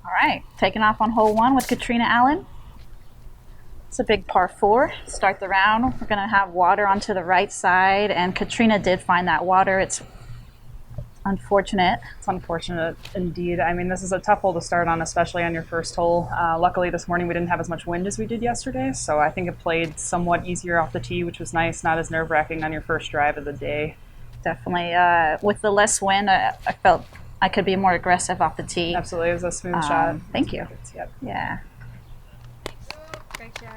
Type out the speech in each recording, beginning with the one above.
All right, taking off on hole 1 with Catrina Allen. It's a big par 4. Start the round. We're gonna have water onto the right side, and Catrina did find that water. It's unfortunate. It's unfortunate indeed. I mean, this is a tough hole to start on, especially on your first hole. Luckily this morning we didn't have as much wind as we did yesterday, so I think it played somewhat easier off the tee, which was nice. Not as nerve-wracking on your first drive of the day. Definitely. With the less wind, I felt I could be more aggressive off the tee. Absolutely, it was a smooth shot. Thank you. Yep. Yeah. Great job.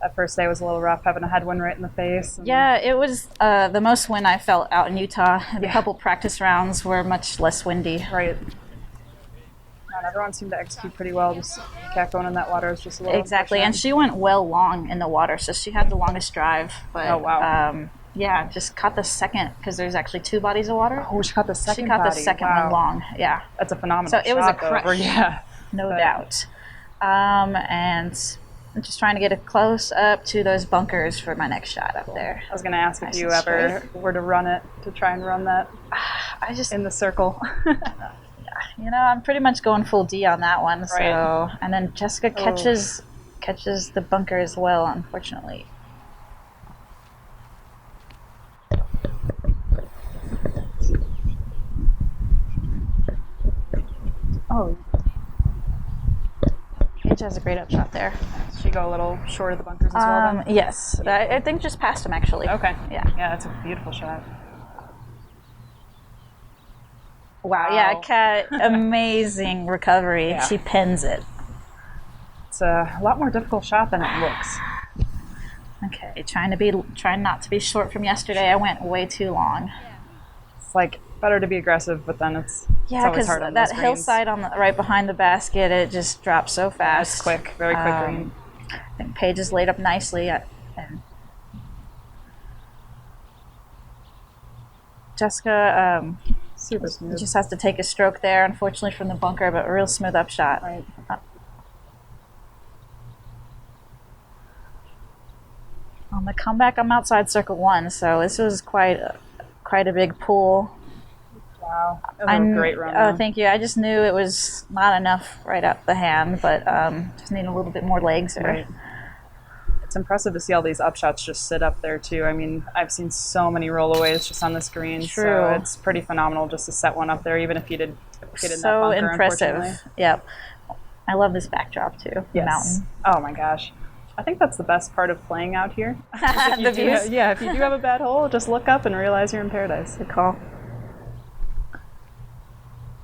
That first day was a little rough, having a headwind right in the face. Yeah, it was the most wind I felt out in Utah. The couple practice rounds were much less windy. Right. And everyone seemed to execute pretty well. Just Cat going in that water was just a little Exactly, and she went well long in the water, so she had the longest drive. But, oh, wow. Yeah, just caught the second, because there's actually 2 bodies of water. Oh, she caught the second She caught body. the second Wow. one long, yeah. That's a phenomenal So it was a shot, crush. Yeah. No doubt. And I'm just trying to get it close up to those bunkers for my next shot up there. I was going to ask if Nice you and ever were to run it, to try and run that I just, in the circle. you know, I'm pretty much going full D on that one. So, Right. and then Jessica catches the bunker as well, unfortunately. Oh, Paige has a great upshot there. did she go a little short of the bunkers as well then? Yes, I think just past him actually. Okay. Yeah. Yeah, that's a beautiful shot. Wow. Yeah, Kat, amazing recovery. Yeah. She pins it. It's a lot more difficult shot than it looks. Okay, trying not to be short from yesterday. I went way too long. It's like better to be aggressive, but then it's Yeah, always because hard on that those greens. hillside on the right behind the basket, it just drops so fast. It's quick, very quick green. I think Paige is laid up nicely, and Jessica Super smooth. just has to take a stroke there, unfortunately from the bunker, but a real smooth upshot. Right. On the comeback, I'm outside circle 1, so this was quite a big pool. Wow. That was a great run. Oh, thank you. I just knew it was not enough right up the hand, but just need a little bit more legs there. Right. It's impressive to see all these upshots just sit up there too. I mean, I've seen so many rollaways just on this green. True. So it's pretty phenomenal just to set one up there, even if you did get in that So bunker, impressive. unfortunately. Yep. I love this backdrop too. The mountain. Oh my gosh. I think that's the best part of playing out here. If you The do views. if you do have a bad hole, just look up and realize you're in paradise. Good call.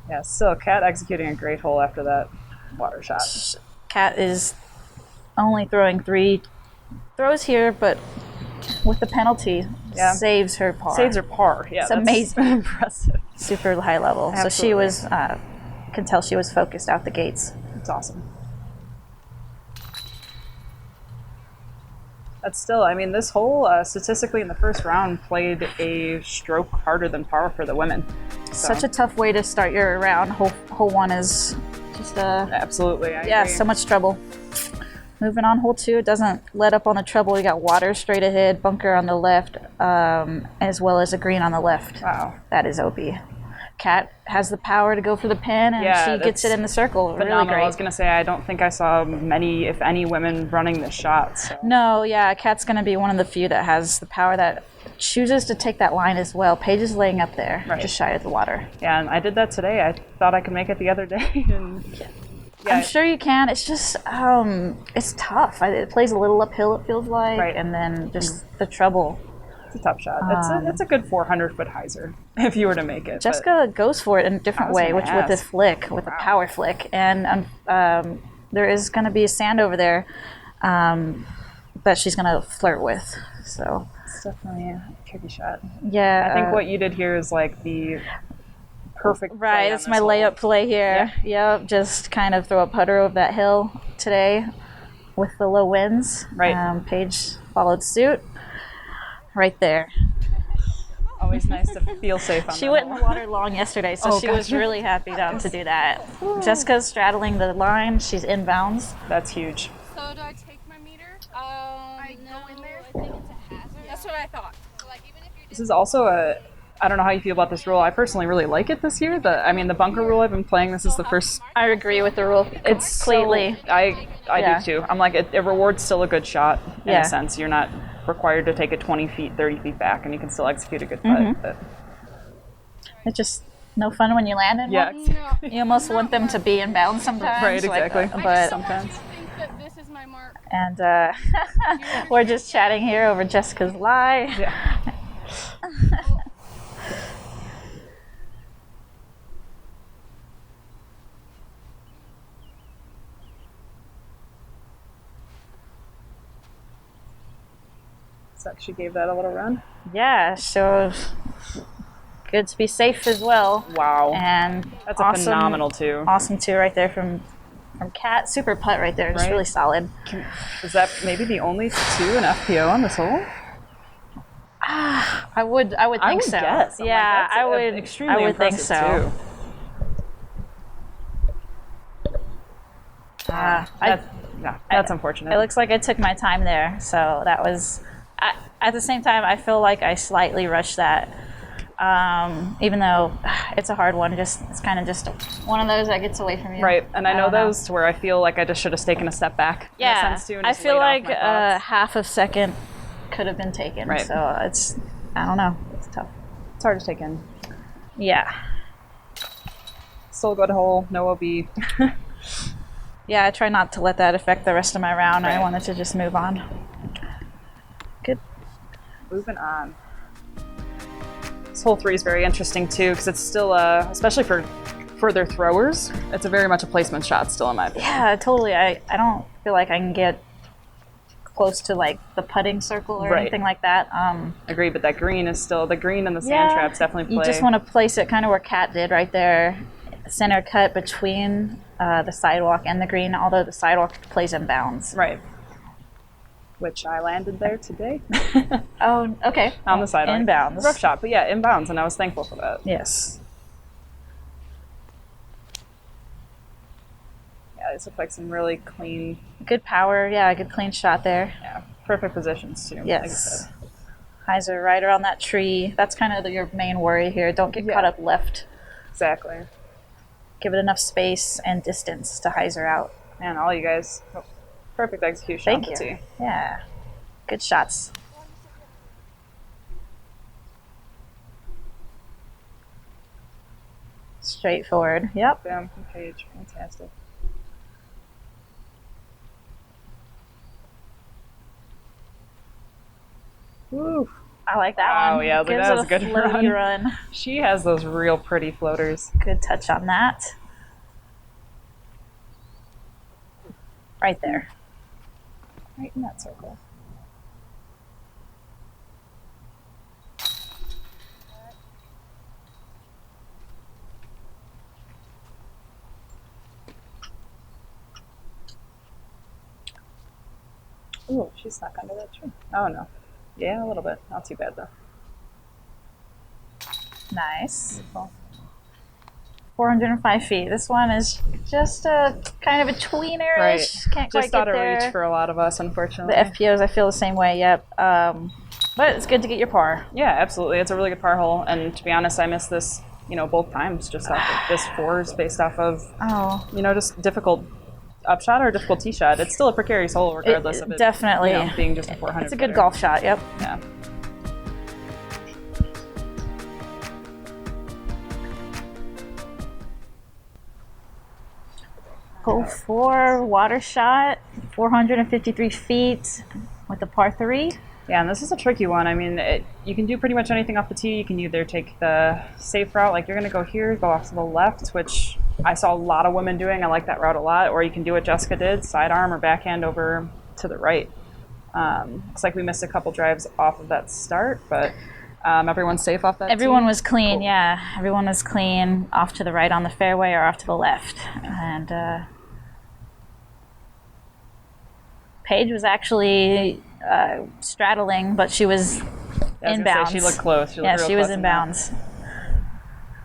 Yeah, still Cat executing a great hole after that water shot. Kat is only throwing 3 throws here, but with the penalty, saves her par. Saves her par. Yeah, It's that's amazing. impressive. Super high level. Absolutely. So she was, can tell she was focused out the gates. It's awesome. But still, I mean, this hole, statistically in the first round, played a stroke harder than par for the women. So. Such a tough way to start your round. Hole 1 is just Absolutely, I yeah, agree. so much trouble. Moving on, hole 2, it doesn't let up on the treble. We got water straight ahead, bunker on the left, as well as a green on the left. Wow. That is OP. Kat has the power to go for the pin, and Yeah, she gets it in the circle. Phenomenal. Really great. I was going to say, I don't think I saw many, if any, women running this shot. So. No, yeah, Kat's going to be one of the few that has the power that chooses to take that line as well. Paige is laying up there, Right. just shy of the water. Yeah, and I did that today. I thought I could make it the other day. And yeah, I'm sure you can. It's just, it's tough. It plays a little uphill, it feels like, Right. and then just the treble. it's a tough shot. It's a good 400-foot hyzer if you were to make it. Jessica goes for it in a different I was way, gonna with this ask. flick, with a power flick. And there is going to be a sand over there that she's going to flirt with. So, It's definitely a tricky shot. yeah. I think what you did here is like the perfect play Right, on that's this my hole. layup play here. Yep, just kind of throw a putter over that hill today with the low winds. Right. Paige followed suit right there. Always nice to feel safe on She that went in hole. the water long yesterday, so Oh, she was gotcha. really happy to do that. Jessica's straddling the line. She's inbounds. That's huge. So do I take my meter? I go in there. I think it's a hazard. That's what I thought. So like even if you This is also I don't know how you feel about this rule. I personally really like it this year. The bunker rule I've been playing. This is the first. I agree with the rule completely. I Yeah. do too. I'm like, it rewards still a good shot in Yeah. a sense. You're not required to take it 20 feet, 30 feet back, and you can still execute a good putt. But It's just no fun when you land in yeah, one. You almost want them to be in bounds sometimes. right, exactly. But sometimes. think that this is my mark. and we're just chatting here over Jessica's lie. Yeah. So she gave that a little run. Yeah, so good to be safe as well. Wow. And That's awesome, a phenomenal two. Awesome two right there from Kat. Super putt right there, just Right. really solid. Is that maybe the only two in FPO on this hole? I would think so. Guess. I'm like, Yeah, that's I would. Extremely I would think impressive, so. Too. That's unfortunate. It looks like I took my time there, so that was. At the same time, I feel like I slightly rushed that, even though it's a hard one. It's kind of just one of those that gets away from you. Right, and I know don't know. those to where I feel like I just should have taken a step back. In a Yeah, sense too, and I just feel laid off like my thoughts. half a second could have been taken. Right. So I don't know. It's tough. It's hard to take in. Yeah. Still a good hole, no OB. Yeah, I try not to let that affect the rest of my round. I Right. wanted to just move on. Good. Moving on. This hole 3 is very interesting too, because it's still, especially for further throwers, it's a very much a placement shot still in my opinion. Yeah, totally. I don't feel like I can get close to like the putting circle or Right. anything like that. Agree, but that green is still, the green and the sand traps definitely play. You just want to place it kind of where Kat did right there, center cut between the sidewalk and the green, although the sidewalk plays in bounds. Right. Which I landed there today. Oh, okay. On the sidewalk. In bounds. Rough shot, but yeah, in bounds, and I was thankful for that. Yes. Yeah, these look like some really clean, Good power. Yeah, good clean shot there. yeah, perfect positions too. Like I Yes. said. Hyzer right around that tree. That's kind of your main worry here. Don't get Yeah. caught up left. Exactly. Give it enough space and distance to hyzer out. Man, all you guys, perfect execution. Thank on the you. tee. Yeah. Good shots. Straightforward. Yep. Bam, from Paige. Fantastic. Woo. I like that Wow, one. yeah, I was like, Gives that it was a good floaty run. She has those real pretty floaters. Good touch on that. Right there. Right in that circle. Ooh, she's stuck under that tree. Oh no. Yeah, a little bit. Not too bad though. Nice. Beautiful. 405 feet. This one is just a kind of a tweener-ish. Right. Can't quite Just get out of there. reach for a lot of us, unfortunately. The FPOs, I feel the same way. Yep. But it's good to get your par. Yeah, absolutely. It's a really good par hole, and to be honest, I missed this, both times just off of this fours based off of, Oh, just difficult upshot or difficult tee shot. It's still a precarious hole regardless of it. definitely. Being just a 400. It's a good footer. golf shot. Yep. Yeah. Hole 4, water shot, 453 feet with the par 3. Yeah, and this is a tricky one. I mean, you can do pretty much anything off the tee. You can either take the safe route, like you're going to go here, go off to the left, which I saw a lot of women doing. I like that route a lot. Or you can do what Jessica did, sidearm or backhand over to the right. Looks like we missed a couple drives off of that start, but everyone's safe off that Everyone tee? was clean, Cool. yeah. Everyone was clean off to the right on the fairway or off to the left. And Paige was actually straddling, but she was I was gonna inbounds. say, she looked close. Yeah, real she was close in that. inbounds.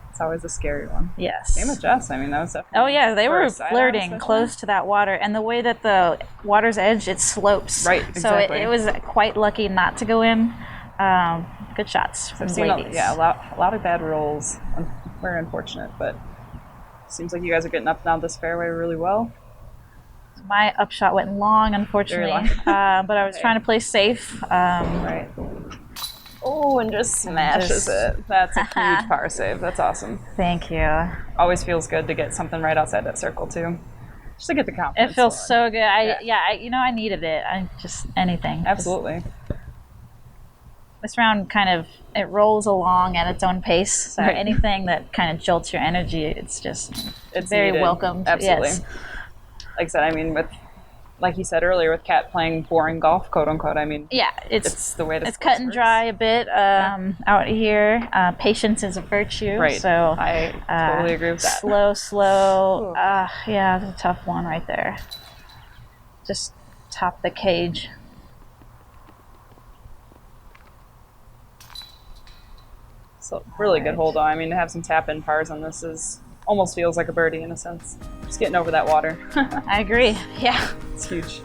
It's always a scary one. Yes. Same with Jess. I mean, that was definitely. Oh yeah, they for were a sidearm flirting especially. close to that water, and the way that the water's edge, it slopes. Right, So exactly. it was quite lucky not to go in, good shots from I've the seen ladies. a lot of bad rolls. Very unfortunate, but seems like you guys are getting up and down this fairway really well. My upshot went long, unfortunately, but I was trying to play safe. Right. Oh, and just smashes it. That's a huge par save. That's awesome. Thank you. Always feels good to get something right outside that circle too, just to get the confidence. It feels going. so good. I needed it. I just anything. Absolutely. This round it rolls along at its own pace. So Right. anything that kind of jolts your energy, it's very needed. welcomed. Absolutely. Yes. Like I said, I mean, like you said earlier, with Kat playing boring golf, quote unquote. I mean, Yeah, it's the way it's cut and dry a bit out here. Patience is a virtue. Right. So I totally agree with that. Slow. Yeah, it's a tough one right there. Just top the cage. So really good hold on. I mean, to have some tap in pars on this almost feels like a birdie in a sense. Just getting over that water. I agree. Yeah. It's huge.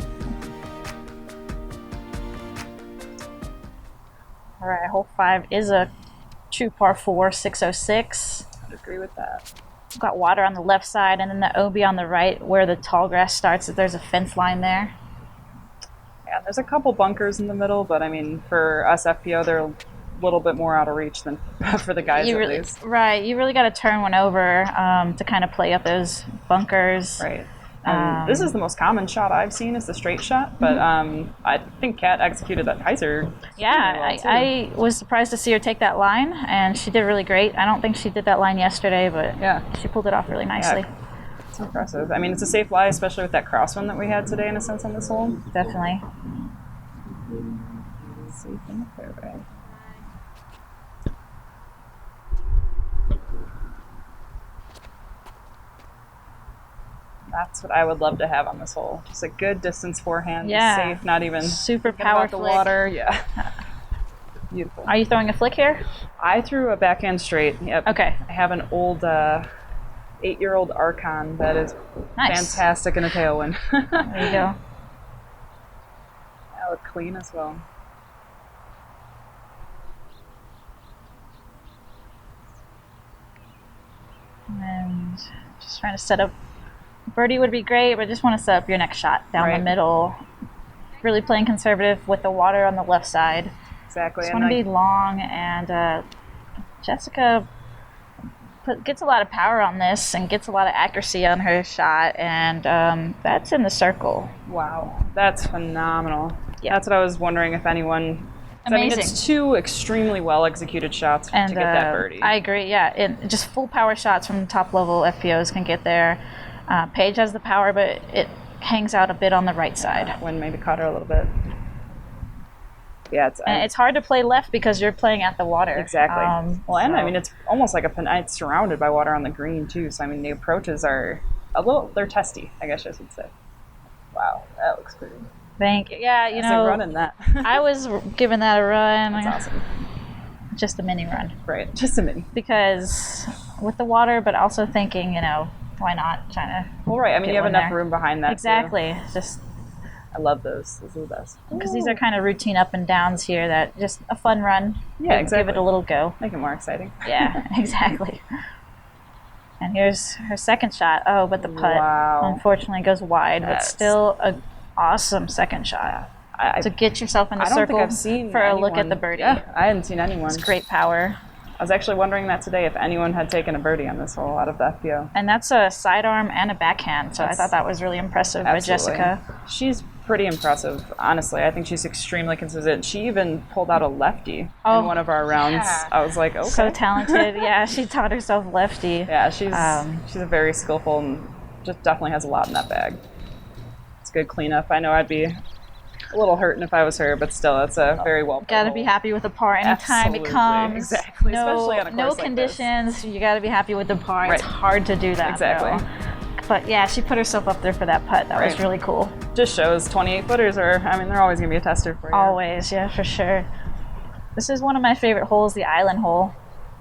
All right, hole 5 is a true par 4, 606. I'd agree with that. We've got water on the left side, and then the OB on the right where the tall grass starts. There's a fence line there. Yeah, there's a couple bunkers in the middle, but I mean, for us FPO, they're a little bit more out of reach than for the guys at least. Right, you really got to turn one over to kind of play up those bunkers. Right. This is the most common shot I've seen is the straight shot, but I think Kat executed that hyzer. Yeah, really well, I was surprised to see her take that line, and she did really great. I don't think she did that line yesterday, but she pulled it off really nicely. Yeah. It's impressive. I mean, it's a safe lie, especially with that crosswind that we had today, in a sense, on this hole. Definitely. Safe in the fairway. That's what I would love to have on this hole. Just a good distance forehand, safe, not even super thinking about the power water. Yeah. Beautiful. Are you throwing a flick here? I threw a backhand straight. Yep. Okay. I have an old 8-year-old Archon that is fantastic in a tailwind. There you go. That looked clean as well. And just trying to set up. Birdie would be great, but I just want to set up your next shot down the middle. Really playing conservative with the water on the left side. Exactly. Just want to be long, and Jessica gets a lot of power on this and gets a lot of accuracy on her shot, and that's in the circle. Wow, that's phenomenal. Yeah. That's what I was wondering if anyone... Amazing. I mean, it's 2 extremely well-executed shots to get that birdie. I agree, yeah. Just full power shots from top-level FPOs can get there. Paige has the power, but it hangs out a bit on the right side. Wind maybe caught her a little bit. Yeah, it's hard to play left because you're playing at the water. Exactly. I mean, it's almost like it's surrounded by water on the green, too. So, I mean, the approaches are they're testy, I guess I should say. Wow, that looks pretty. Thank you. Yeah, you know, running that. I was giving that a run. That's awesome. Just a mini run. Right, just a mini. Because with the water, but also thinking, why not trying to... Well, right. I mean, you have enough room behind that, exactly. Too. I love those. Those are the best. Because these are kind of routine up and downs here that just a fun run. Yeah, exactly. Give it a little go. Make it more exciting. Yeah, exactly. And here's her second shot. Oh, but the putt unfortunately goes wide, but still an awesome second shot. To get yourself in the circle think I've seen for anyone. a look at the birdie. Yeah, I hadn't seen anyone. It's great power. I was actually wondering that today, if anyone had taken a birdie on this hole out of the FPO. And that's a sidearm and a backhand, so I thought that was really impressive by Jessica. She's pretty impressive, honestly. I think she's extremely consistent. She even pulled out a lefty in one of our rounds. Yeah. I was like, okay. So talented. Yeah, she taught herself lefty. Yeah, she's a very skillful and just definitely has a lot in that bag. It's good cleanup. I know I'd be a little hurting if I was her, but still, it's a very well. Got to be happy with the par anytime it comes. Exactly. Especially on a course like conditions. You got to be happy with the par. Right. It's hard to do that. Exactly. Though. But yeah, she put herself up there for that putt. That was really cool. Just shows 28 footers they're always gonna be a tester for you. Always, yeah, for sure. This is one of my favorite holes, the island hole.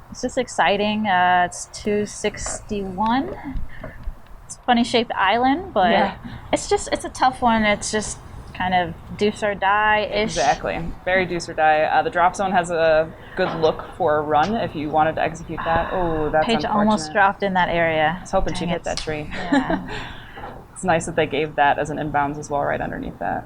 It's just exciting. It's 261. It's a funny shaped island, but it's a tough one. It's just kind of deuce or die-ish. Exactly. Very deuce or die. The drop zone has a good look for a run if you wanted to execute that. Oh, that's Paige unfortunate. almost dropped in that area. I was hoping she'd Dang hit it. that tree. Yeah. It's nice that they gave that as an inbounds as well right underneath that.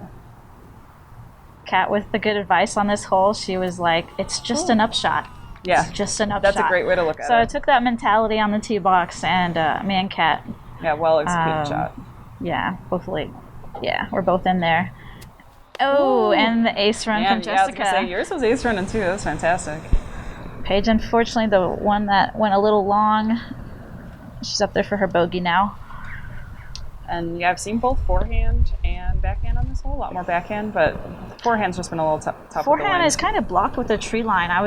Kat with the good advice on this hole, she was like, it's just an upshot. Yeah. It's just an upshot. That's a great way to look at So I it. took that mentality on the tee box, and me and Kat, Yeah, well executed shot. yeah, we're both in there. Oh, and the ace run from Yeah, I was Jessica. gonna say yours was ace running too. That was fantastic. Paige, unfortunately, the one that went a little long, she's up there for her bogey now. And yeah, I've seen both forehand and backhand on this hole. A lot more backhand, but forehand's just been a little tough. With the Forehand wind. is kind of blocked with the tree line. I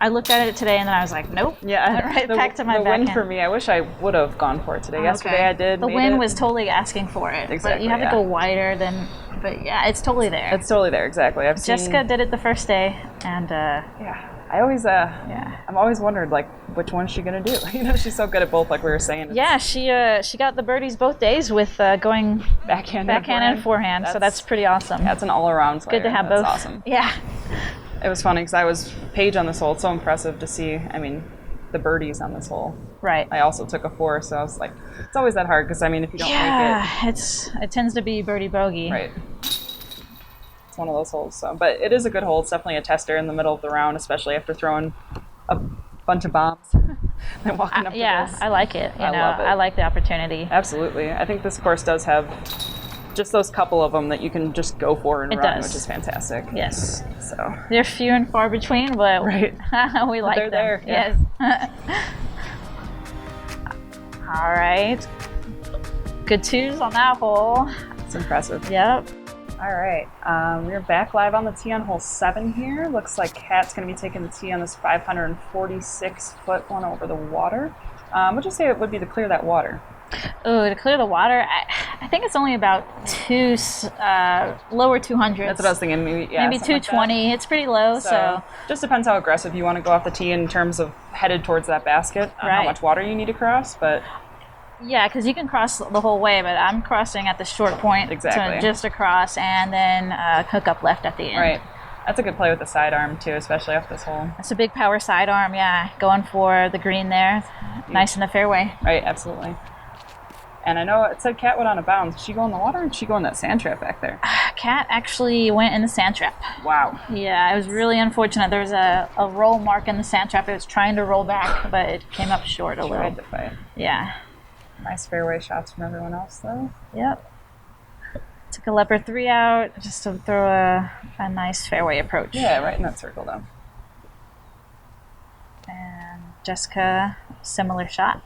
looked at it today and then I was like, nope. Yeah, Went right back to my the wind backhand. for me. I wish I would have gone for it today. Yesterday I did. The made wind it. was totally asking for it. Exactly, But you have yeah. to go wider than. But yeah, it's totally there. It's totally there. Exactly. I've seen. Jessica did it the first day, and Yeah. I always. yeah. I'm always wondered like which one's she gonna do. You know, she's so good at both. Like we were saying. Yeah, she got the birdies both days with going Backhand and forehand. So that's pretty awesome. That's an all-around player. Good to have That's both. Awesome. Yeah. It was funny because I was Paige on this hole. It's so impressive to see. I mean, the birdies on this hole. Right. I also took a 4, so I was like, it's always that hard because I mean, if you don't Yeah, it tends to be birdie bogey. make it, right? It's one of those holes. So, but it is a good hole. It's definitely a tester in the middle of the round, especially after throwing a bunch of bombs and walking up the Yeah, hills. I like it. I love it. I like the opportunity. Absolutely. I think this course does have just those couple of them that you can just go for and It run, does. which is fantastic. Yes. So. They're few and far between, but Right. we like they're them. there, yeah. Yes. All right. Good twos on that hole. It's impressive. Yep. All right, we're back live on the tee on hole 7 here. Looks like Kat's going to be taking the tee on this 546-foot one over the water. What'd you say it would be to clear that water? Oh, to clear the water, I think it's only about lower 200s. That's what I was thinking. Maybe, yeah, Maybe something like 220. It's pretty low, so just depends how aggressive you want to go off the tee in terms of headed towards that basket, how Right. much water you need to cross. But yeah, because you can cross the whole way, but I'm crossing at the short point, Exactly. so just across, and then hook up left at the end. right, that's a good play with the sidearm too, especially off this hole. It's a big power sidearm, yeah. Going for the green there, nice in the fairway. Right, absolutely. And I know it said Kat went on a bounce. Did she go in the water or did she go in that sand trap back there? Cat actually went in the sand trap. Wow. Yeah, it was really unfortunate. There was a roll mark in the sand trap. It was trying to roll back, but it came up short a little. Tried to fight. Yeah. Nice fairway shots from everyone else, though. Yep. Took a leopard 3 out just to throw a nice fairway approach. Yeah, right in that circle, though. And Jessica, similar shot.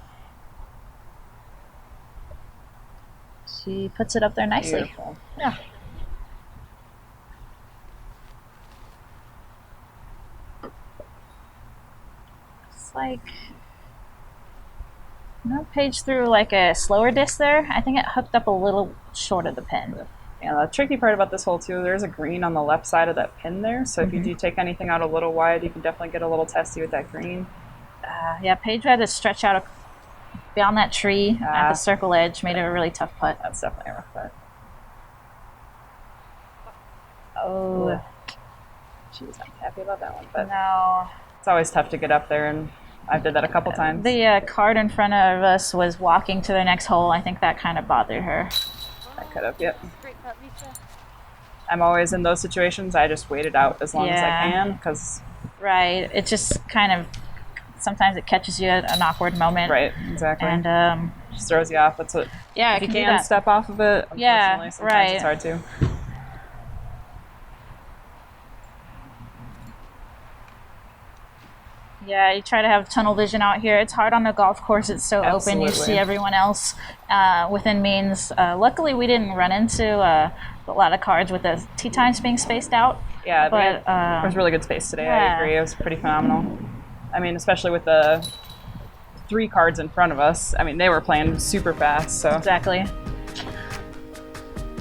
She puts it up there nicely. Beautiful. Yeah. It's like, Paige threw like a slower disc there. I think it hooked up a little short of the pin. Yeah, the tricky part about this hole, too, there's a green on the left side of that pin there. So if you do take anything out a little wide, you can definitely get a little testy with that green. Yeah, Paige had to stretch out beyond that tree at the circle edge, made it a really tough putt. That's definitely a rough putt. Oh, She was not happy about that one, but no. it's always tough to get up there, and I did that a couple times. The card in front of us was walking to their next hole. I think that kind of bothered her. I could have, yep. Great putt, Lisa. I'm always in those situations. I just wait it out as long as I Yeah. can, because Right. It just kind of, sometimes it catches you at an awkward moment. right, exactly. And just throws you off. That's what. yeah, If it you can do can that. step off of it, Yeah, unfortunately, sometimes right. it's hard to. Yeah, you try to have tunnel vision out here. It's hard on the golf course. It's so open. You Absolutely. see everyone else within means. Luckily, we didn't run into a lot of cards with the tee times being spaced out. Yeah, But there was really good space today. I yeah. agree. It was pretty phenomenal. I mean, especially with the 3 cards in front of us. I mean, they were playing super fast. So Exactly.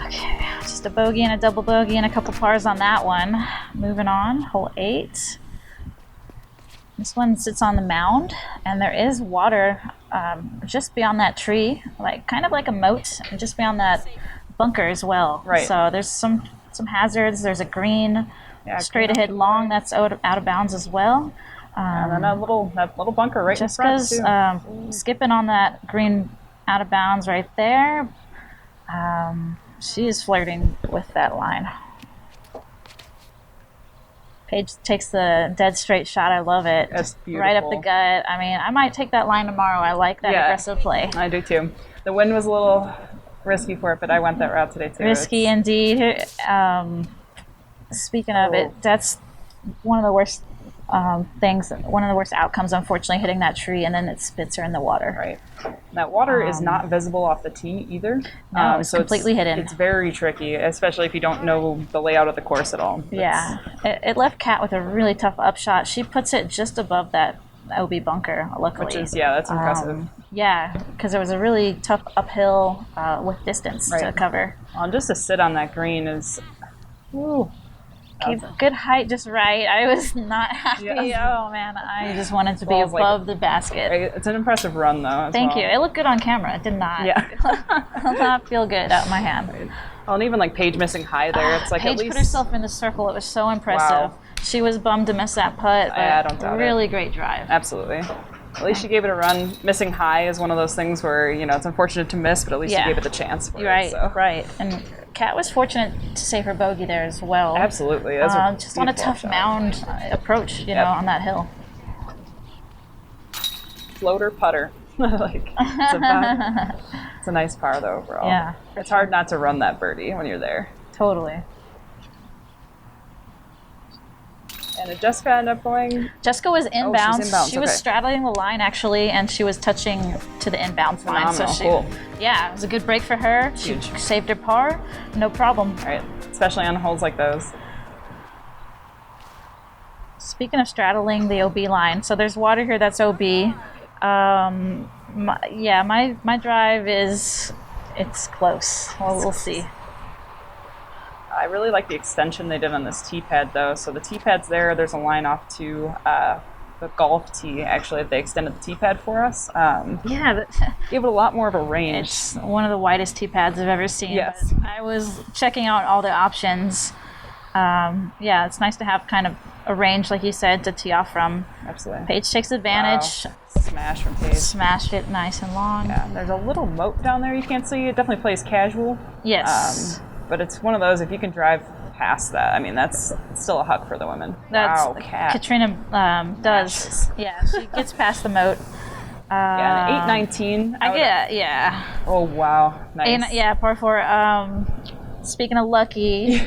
Okay, just a bogey and a double bogey and a couple pars on that one. Moving on, hole 8. This one sits on the mound, and there is water just beyond that tree, like kind of like a moat, just beyond that bunker as well. Right. So there's some hazards. There's a green straight ahead long that's out of bounds as well. And then that little bunker right in front too. Jessica's skipping on that green out of bounds right there. She is flirting with that line. Paige takes the dead straight shot. I love it. That's beautiful. Right up the gut. I mean, I might take that line tomorrow. I like that aggressive play. I do too. The wind was a little risky for it, but I went that route today too. Risky indeed. Speaking of it, that's one of the worst things, one of the worst outcomes, unfortunately, hitting that tree, and then it spits her in the water. Right. That water is not visible off the tee either. No, it's completely hidden. It's very tricky, especially if you don't know the layout of the course at all. It left Kat with a really tough upshot. She puts it just above that OB bunker, luckily. Which is, that's impressive. Yeah, because it was a really tough uphill with distance to cover. Well, just to sit on that green is... Ooh. Good height, just right. I was not happy. Yeah. Oh man, I just wanted to be above the basket. It's an impressive run, though. Thank you. It looked good on camera. It did not. Did not feel good out of my hand. Right. Well, and even like Paige missing high there, it's like Paige at least put herself in the circle. It was so impressive. Wow. She was bummed to miss that putt, but I don't doubt really great drive. Absolutely. At least she gave it a run. Missing high is one of those things where, it's unfortunate to miss, but at least you gave it the chance for it. So. Right. And Kat was fortunate to save her bogey there as well. Absolutely. That's just on a tough mound approach, you know, on that hill. Floater putter. It's a nice par, though, overall. Yeah. It's hard not to run that birdie when you're there. Totally. And did Jessica end up going? Jessica was inbounds. She's inbounds. She was straddling the line, actually, and she was touching to the inbounds line. So cool. Yeah, it was a good break for her. Huge. She saved her par. No problem. Right. Especially on holes like those. Speaking of straddling the OB line, so there's water here that's OB. My drive it's close. Well, we'll see. I really like the extension they did on this tee pad, though. So the tee pad's there. There's a line off to the golf tee, actually. They extended the tee pad for us. Gave it a lot more of a range. It's one of the widest tee pads I've ever seen. Yes. I was checking out all the options. It's nice to have kind of a range, like you said, to tee off from. Absolutely. Paige takes advantage. Wow. Smash from Paige. Smashed it nice and long. Yeah, there's a little moat down there you can't see. It definitely plays casual. Yes. But it's one of those, if you can drive past that, I mean, that's still a huck for the women. Wow, Kat. Katrina does. Smashes. Yeah, she gets past the moat. An 8-19. Oh, wow. Nice. Par 4. Speaking of lucky,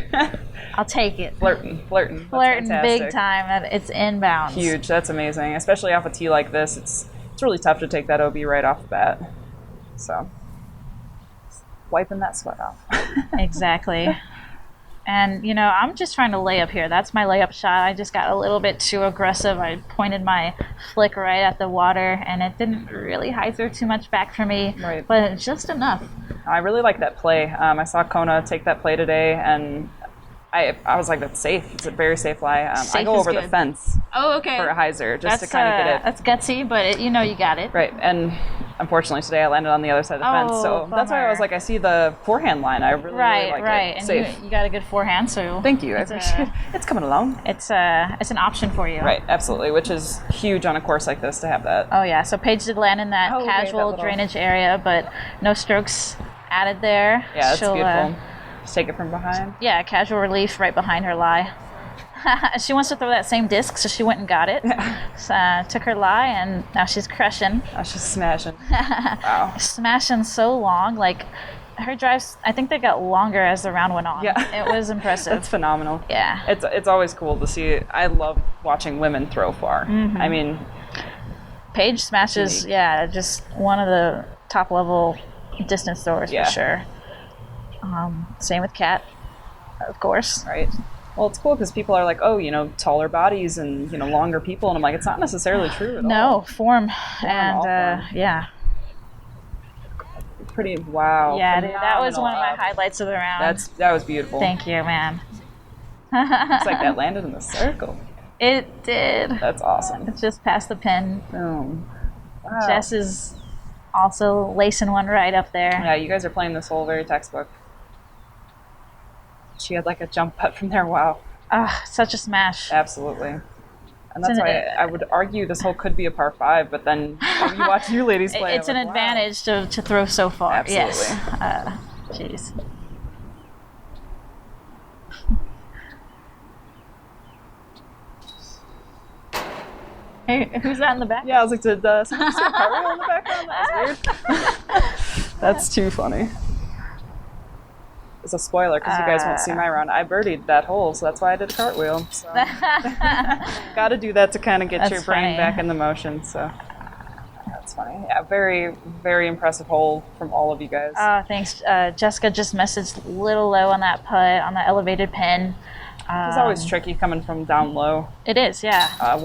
I'll take it. Flirting. Flirting big time. And it's inbounds. Huge. That's amazing. Especially off a tee like this. It's really tough to take that OB right off the bat. So, wiping that sweat off. Exactly. And, I'm just trying to lay up here. That's my layup shot. I just got a little bit too aggressive. I pointed my flick right at the water, and it didn't really hyzer too much back for me. Right. But it's just enough. I really like that play. I saw Kona take that play today, and I was like, that's safe. It's a very safe lie. I go over the fence for a hyzer just to kind of get it. That's gutsy, but you got it. Right, and unfortunately today I landed on the other side of the fence, so bummer. that's why I was like, I see the forehand line. I really like it. And safe. you got a good forehand, so thank you. I appreciate it. It's coming along. It's an option for you. Right, absolutely, which is huge on a course like this to have that. Oh yeah, so Paige did land in that casual drainage area, but no strokes added there. Yeah, that's beautiful. Just take it from behind. Yeah, casual relief right behind her lie. She wants to throw that same disc, so she went and got it. Took her lie, and now she's crushing. Now she's smashing. Wow. Smashing so long. Like, her drives, I think they got longer as the round went on. Yeah. It was impressive. It's phenomenal. Yeah. It's always cool to see. I love watching women throw far. Mm-hmm. I mean, Paige smashes, just one of the top level distance throwers for sure. Same with Kat, of course. Right. Well, it's cool because people are like, oh, taller bodies and, longer people. And I'm like, it's not necessarily true at all. No, form. And, form. yeah. Pretty, wow. Yeah, dude, that was one of my highlights of the round. That was beautiful. Thank you, man. Looks like that landed in the circle. It did. That's awesome. It's just past the pin. Boom. Wow. Jess is also lacing one right up there. Yeah, you guys are playing this hole very textbook. she had like a jump putt from there. Wow. Ah, such a smash. Absolutely. And that's why I would argue this hole could be a par 5, but then when you watch you ladies play, It's an advantage to throw so far. Absolutely. Yes. Jeez. Hey, who's that in the back? Yeah, I was like, did someone see a cartwheel in the background? That was weird. That's too funny. It's a spoiler because you guys won't see my round. I birdied that hole, so that's why I did a cartwheel. So. Got to do that to kind of get your brain back in the motion. So that's funny. Yeah, very, very impressive hole from all of you guys. Oh, thanks. Jessica just messaged a little low on that putt on the elevated pin. It's always tricky coming from down low. It is, yeah.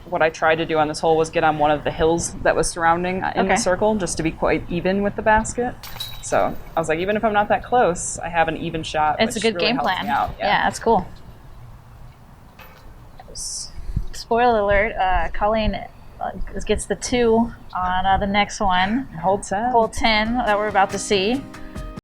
What I tried to do on this hole was get on one of the hills that was surrounding in the circle, just to be quite even with the basket. So I was like, even if I'm not that close, I have an even shot. It's a good game plan. Yeah, that's cool. Spoiler alert, Colleen gets the 2 on the next one. Hole 10. Hole 10 that we're about to see.